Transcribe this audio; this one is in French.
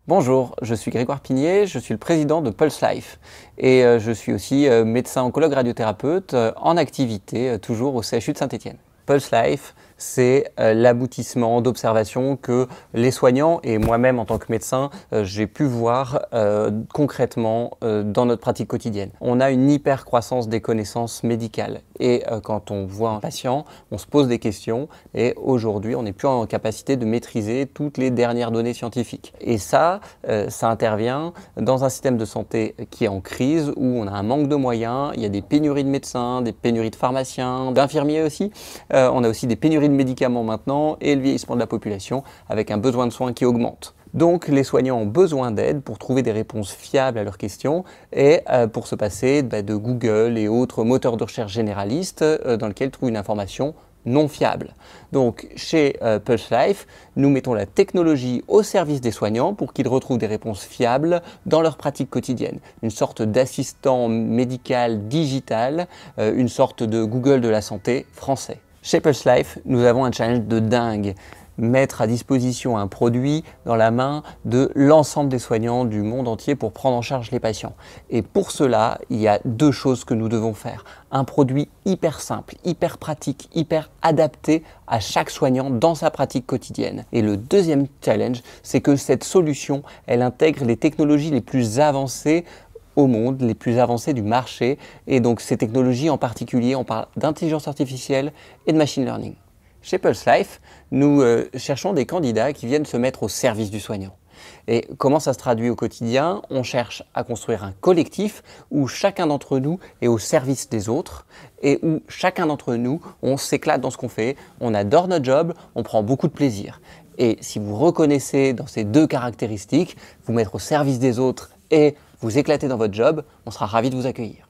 Bonjour, je suis Grégoire Pigné, je suis le président de Pulse Life et je suis aussi médecin oncologue radiothérapeute en activité toujours au CHU de Saint-Étienne. Pulse Life, c'est l'aboutissement d'observations que les soignants et moi-même en tant que médecin, j'ai pu voir concrètement dans notre pratique quotidienne. On a une hyper croissance des connaissances médicales et quand on voit un patient, on se pose des questions et aujourd'hui, on n'est plus en capacité de maîtriser toutes les dernières données scientifiques. Et ça intervient dans un système de santé qui est en crise, où on a un manque de moyens, il y a des pénuries de médecins, des pénuries de pharmaciens, d'infirmiers aussi. On a aussi des pénuries de médicaments maintenant et le vieillissement de la population avec un besoin de soins qui augmente. Donc les soignants ont besoin d'aide pour trouver des réponses fiables à leurs questions et pour se passer de Google et autres moteurs de recherche généralistes dans lesquels ils trouvent une information non fiable. Donc chez Pulse Life, nous mettons la technologie au service des soignants pour qu'ils retrouvent des réponses fiables dans leur pratique quotidienne. Une sorte d'assistant médical digital, une sorte de Google de la santé français. Chez Pulse Life, nous avons un challenge de dingue. Mettre à disposition un produit dans la main de l'ensemble des soignants du monde entier pour prendre en charge les patients. Et pour cela, il y a deux choses que nous devons faire. Un produit hyper simple, hyper pratique, hyper adapté à chaque soignant dans sa pratique quotidienne. Et le deuxième challenge, c'est que cette solution, elle intègre les technologies les plus avancées au monde, les plus avancées du marché. Et donc ces technologies en particulier, on parle d'intelligence artificielle et de machine learning. Chez Pulse Life, nous cherchons des candidats qui viennent se mettre au service du soignant. Et comment ça se traduit au quotidien? On cherche à construire un collectif où chacun d'entre nous est au service des autres et où chacun d'entre nous, on s'éclate dans ce qu'on fait, on adore notre job, on prend beaucoup de plaisir. Et si vous reconnaissez dans ces deux caractéristiques, vous mettre au service des autres et vous éclater dans votre job, on sera ravis de vous accueillir.